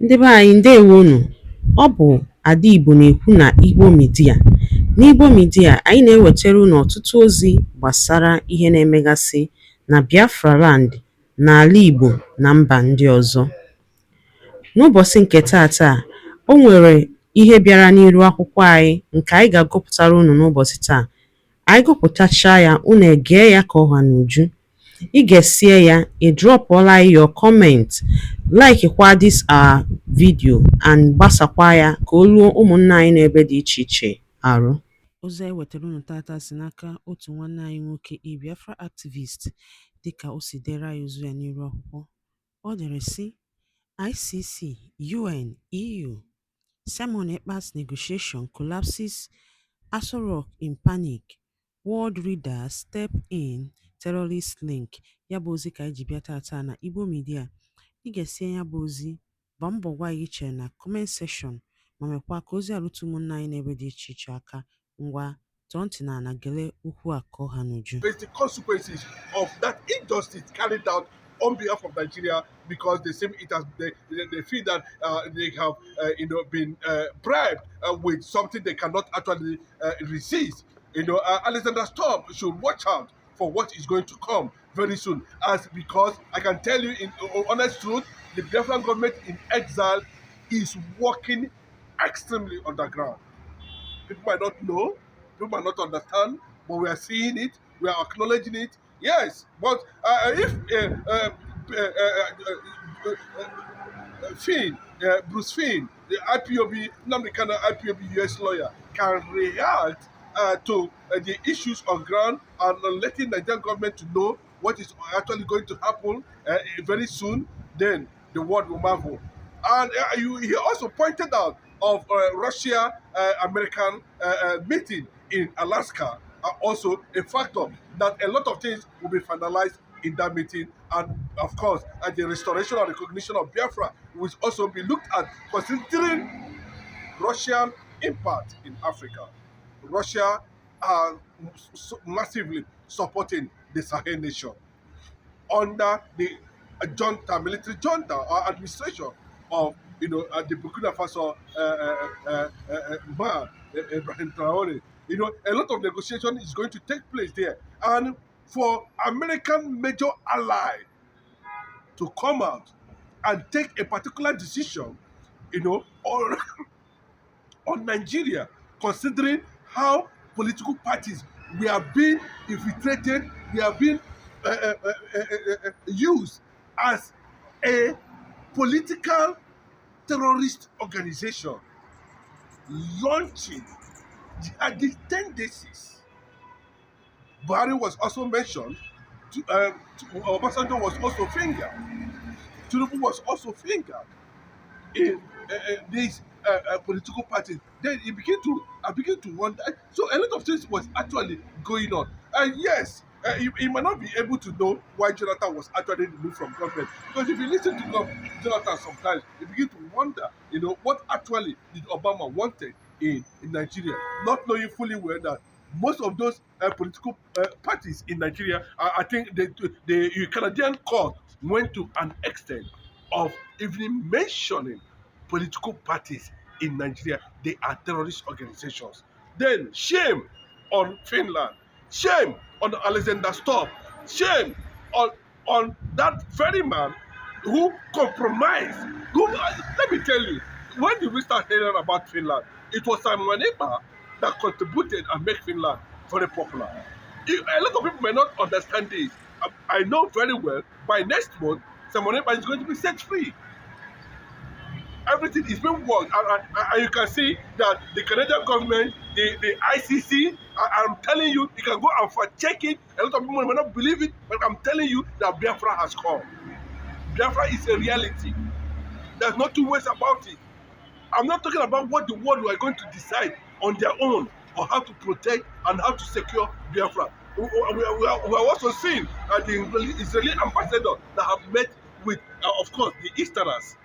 Ndị be anyị ndewonu. Ọ bụ Ada Igbo na-ekwu na Igbo Media. N'Igbo Media, anyị na-ewetara unu ọtụtụ ozi gbasara ihe na-emegasị na Biafra Land, n'ala Igbo na mba ndị ọzọ. N'ụbọchị nke taata, o nwere ihe bịara n'iru akwụkwọ anyị nke anyị ga-agụpụtara unu n'ụbọchị taa. Anyị gụpụtachaa ya, unu egee ya ka ọha n'uju. Ị ga-esie ya, ị drọpụọla your comment, like kwa this our video and gbasakwa ya ka o ruo ụmụnna anyị n'ebe dị iche iche arụ. Ozi anyị wetara unu tata si n'aka otu nwanne anyị nwoke Biafra activist, dịka o si dere anyị ozu ya n'iru akwụkwọ. Ọ dere sị: ICC, UN, EU, Simon Ekpa's negotiation collapses, Aso Rock in panic, world readers step in, terrorist link. Ya bụ ozi ka anyị ji bịa tata na Igbo Media. Ị ga-esi ya bụ ozi, gbaa mbọ gwa anyị chere na comment section, ma mekwa ka ozi arụtụ ụmụnna anyị n'ebe dị iche iche aka. Ngwa tọọ ntị na ana gele okwu a ka ọha n'uju. Face the consequences of that injustice carried out on behalf of Nigeria, because they say they feel that they have been bribed with something they cannot actually resist. Alexander Stubb should watch out for what is going to come very soon, because I can tell you in honest truth, the Biafran government in exile is working extremely underground. People might not know, people might not understand, but we are seeing it, we are acknowledging it. Yes, but if Bruce Finn, the IPOB, nnamdi IPOB US lawyer, can react to the issues on ground and letting the Nigerian government to know what is actually going to happen very soon, then the world will marvel. And he also pointed out of Russia-American meeting in Alaska, also a factor that a lot of things will be finalized in that meeting. And of course, the restoration and recognition of Biafra will also be looked at, considering Russian impact in Africa. Russia are massively supporting the Sahel nation under the military junta or administration of the Burkina Faso man, Ibrahim Traore. A lot of negotiation is going to take place there, and for American major ally to come out and take a particular decision, on on Nigeria, considering how political parties we are being infiltrated, we are being used as a political terrorist organization, launching jihadist tendencies. Buhari was also mentioned. Obasanjo was also fingered. Tinubu was also fingered in these political parties. Then I begin to wonder. So a lot of things was actually going on. And yes, you might not be able to know why Jonathan was actually removed from government. Because if you listen to Jonathan sometimes, you begin to wonder, what actually did Obama wanted in Nigeria, not knowing fully well that most of those political parties in Nigeria, I think the Canadian court went to an extent of even mentioning political parties in Nigeria. They are terrorist organizations. Then shame on Finland, shame on Alexander Stubb, shame on that very man who compromised. Let me tell you, when did we start hearing about Finland? It was Simon Ekpa that contributed and made Finland very popular. A lot of people may not understand this. I know very well, by next month, Simon Ekpa is going to be set free. Everything is being worked, and you can see that the Canadian government, the ICC, I'm telling you, you can go and check it. A lot of people may not believe it, but I'm telling you that Biafra has come. Biafra is a reality. There's no two ways about it. I'm not talking about what the world are going to decide on their own, or how to protect and how to secure Biafra. We are also seeing the Israeli ambassador that have met with, of course, the Easterners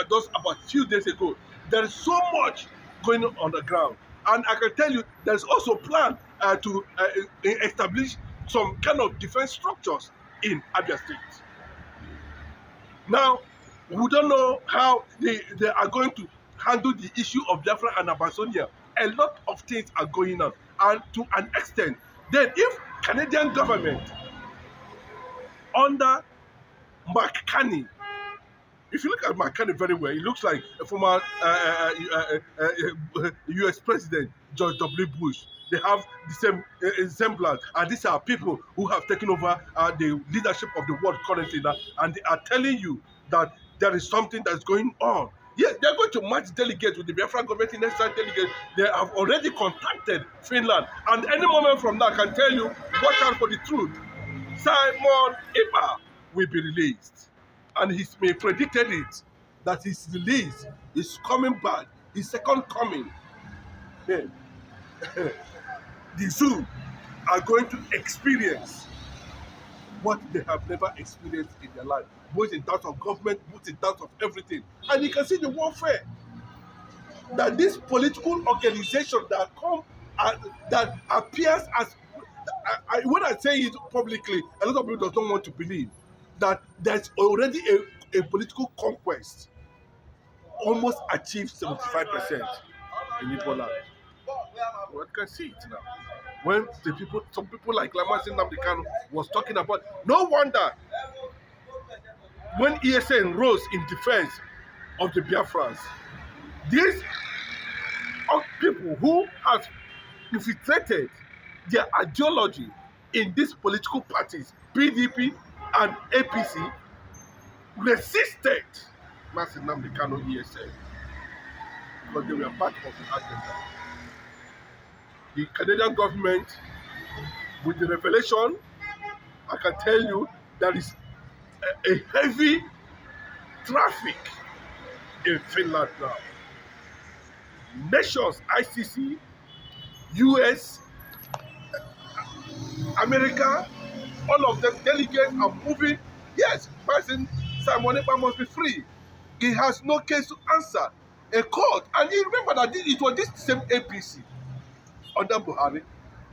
just about a few days ago. There is so much going on the ground. And I can tell you, there's also a plan to establish some kind of defense structures in Abia State. Now, We don't know how they are going to handle the issue of Biafra and Abasonia. A lot of things are going on, and to an extent, then if Canadian government under Mark Carney, if you look at Mark Carney very well, he looks like a former U.S. President George W. Bush. They have the same semblance, and these are people who have taken over the leadership of the world currently now, and they are telling you that there is something that's going on. Yes, they're going to match delegates with the Biafra government in next time delegate. They have already contacted Finland, and any moment from now, I can tell you, watch out for the truth. Simon Ekpa will be released. And he's predicted it, that his release is coming back, his second coming. Then the zoo are going to experience what they have never experienced in their life, both in terms of government, both in terms of everything. And you can see the warfare that this political organization that come that appears as when I say it publicly, a lot of people don't want to believe that there's already a political conquest almost achieved 75% in Igbo land. One can see it now. When some people like nnamdi Kanu was talking about, no wonder when ESN rose in defense of the Biafrans, these people who have infiltrated their ideology in these political parties, PDP and APC, resisted nnamdi Kanu ESN because they were part of the agenda. The Canadian government, with the revelation, I can tell you there is a heavy traffic in Finland now. Nations, ICC, US, America, all of them delegates are moving. Yes, President Simon Ekpa must be free. He has no case to answer. A court, and you remember that it was this same APC under Buhari.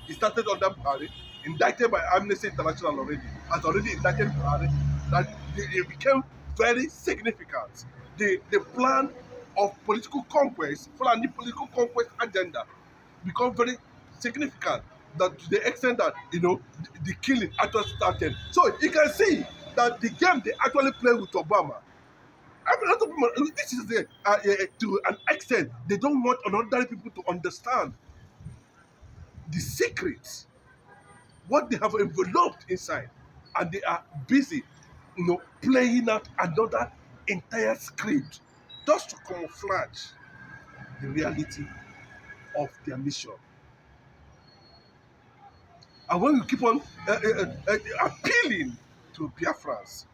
It started under Buhari, indicted by Amnesty International already, has already indicted Buhari, that it became very significant. The plan of political conquest, Fulani political conquest agenda, become very significant, that to the extent that the killing actually started. So you can see that the game they actually play with Obama. A lot of people, this is to an extent they don't want ordinary people to understand the secrets, what they have enveloped inside, and they are busy, playing out another entire script just to camouflage the reality of their mission. And when you keep on appealing to Biafrans,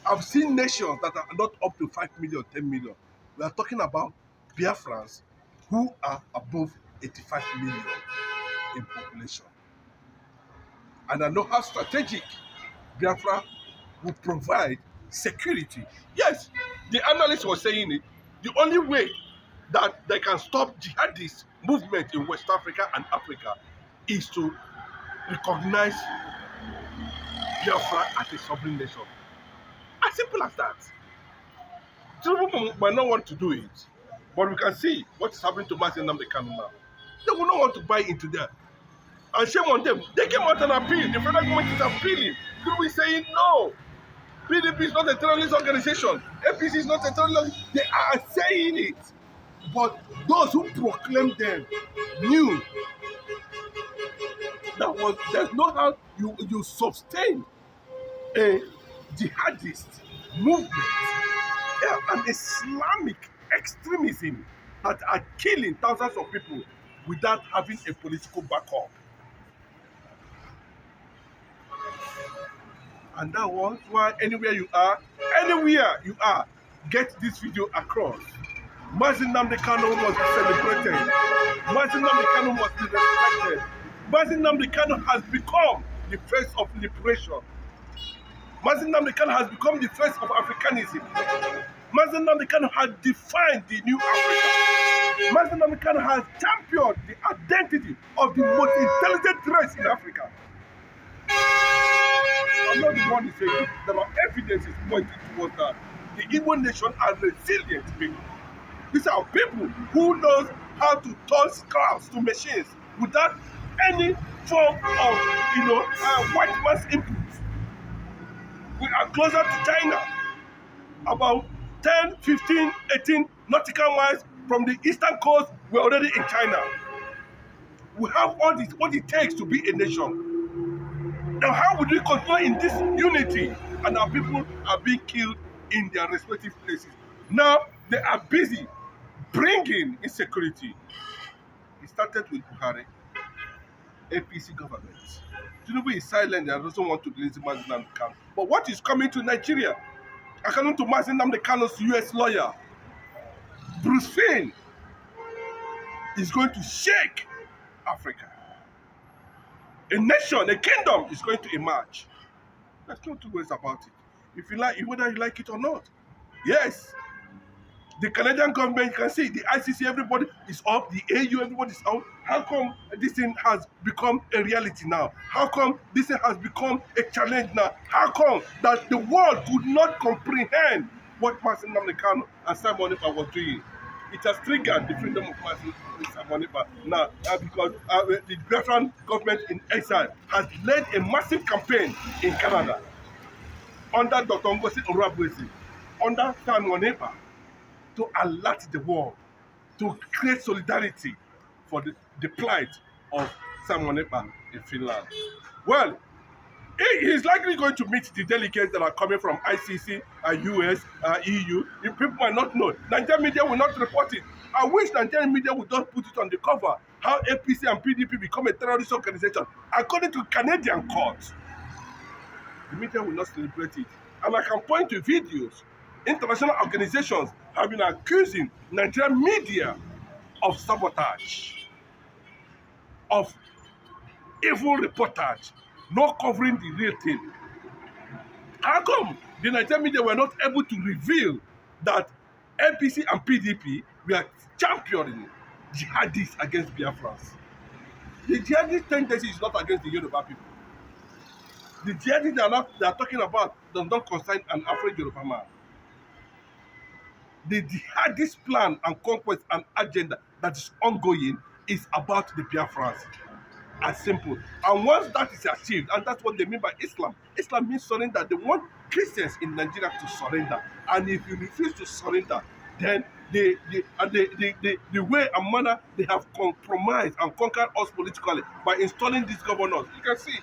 I've seen nations that are not up to 5 million, 10 million. We are talking about Biafrans who are above 85 million in population. And I know how strategic Biafra will provide security. Yes, the analyst was saying it. The only way that they can stop jihadist movement in West Africa and Africa is to recognize Biafra as a sovereign nation. As simple as that. Some people might not want to do it, but we can see what is happening to nnamdi Kanu now. They will not want to buy into that. And shame on them. They came out and appealed. The federal government is appealing. People are saying no. PDP is not a terrorist organization. APC is not a terrorist. They are saying it. But those who proclaim them knew that there's no how you sustain a jihadist movement, an Islamic extremism that are killing thousands of people without having a political backup. And that was why anywhere you are, get this video across. nnamdi Kanu must be celebrated. nnamdi Kanu must be respected. nnamdi Kanu has become the face of liberation. nnamdi Kanu has become the face of Africanism. nnamdi Kanu has defined the new Africa. nnamdi Kanu has championed the identity of the most intelligent race in Africa. I'm not the one who saying it. There are evidences pointing towards that. The Igbo nation are resilient people. These are people who knows how to turn scraps to machines without any form of, white man's input. We are closer to China, about 10, 15, 18 nautical miles from the eastern coast. We're already in China. We have all this, what it takes to be a nation. Now, how would we continue in this unity? And our people are being killed in their respective places. Now, they are busy bringing insecurity. It started with Buhari, APC government. Tinubu is silent and doesn't want to release Mazi Nnamdi Kanu. But what is coming to Nigeria? According to Mazi Nnamdi Kanu's US lawyer, Bruce Finn is going to shake Africa. A nation, a kingdom is going to emerge. There's no two ways about it. If you like, whether you like it or not. Yes, the Canadian government, you can see the ICC, everybody is up, the AU, everybody is out. How come this thing has become a reality now? How come this thing has become a challenge now? How come that the world could not comprehend what Mazi Nnamdi Kanu and Simon Ekpa was doing? It has triggered the freedom of Simon Ekpa now because the Biafran government in exile has led a massive campaign in Canada under Dr. Ngozi Oruabuezi, under Simon Ekpa, to alert the world, to create solidarity for the plight of Simon Ekpa in Finland. Well, he is likely going to meet the delegates that are coming from ICC, US, EU. People might not know. Nigerian media will not report it. I wish Nigerian media would just put it on the cover, how APC and PDP become a terrorist organization. According to Canadian courts, the media will not celebrate it. And I can point to videos. International organizations have been accusing Nigerian media of sabotage, of evil reportage, not covering the real thing. How come the Nigerian media were not able to reveal that NPC and PDP were championing jihadists against Biafrans? The jihadist tendency is not against the Yoruba people. The jihadists they are talking about does not concern an African Yoruba man. The jihadist plan and conquest and agenda that is ongoing is about the Biafrans. As simple. And once that is achieved, and that's what they mean by Islam. Islam means surrender. They want Christians in Nigeria to surrender. And if you refuse to surrender, then the way and manner they have compromised and conquered us politically by installing these governors. You can see.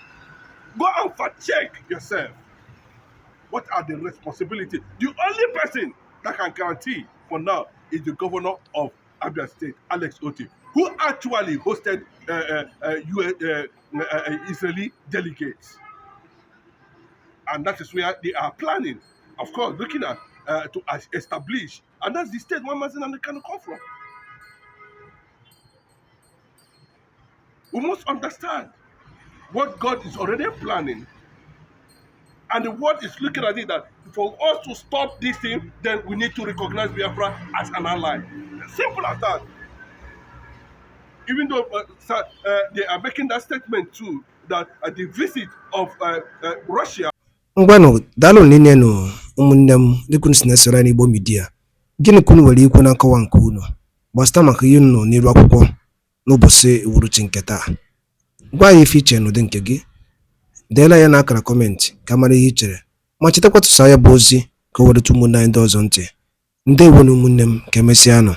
Go and fact check yourself. What are the responsibilities? The only person that can guarantee for now is the governor of Abia State, Alex Otti, who actually hosted Israeli delegates. And that is where they are planning, of course, looking at to establish. And that's the state where Mazi Nnamdi Kanu come from. We must understand what God is already planning. And the world is looking at it that for us to stop this thing, then we need to recognize Biafra as an ally. Simple as that. Even though they are making that statement too, that the visit of Russia. Ngwanụ daalụ niile nụ ụmụnne m dịka unu si na-esoro anyị n'Igbo Media. Gịnị ka unu nwere ikwu na nkọwa nke unu gbasara maka ihe unu n'iru akwụkwọ n'ụbọchị uhuruchi nke taa? Gwa anyị ife iche n'ụdị nke gị. Deela ya n'akara kọmentị ka mara ihe i chere. Ma chetakwa tụsa ya bụ ozi ka o were ụmụnne anyị ndị ọzọ ntị. Ndewo na ụmụnne m ka emesịa nụ.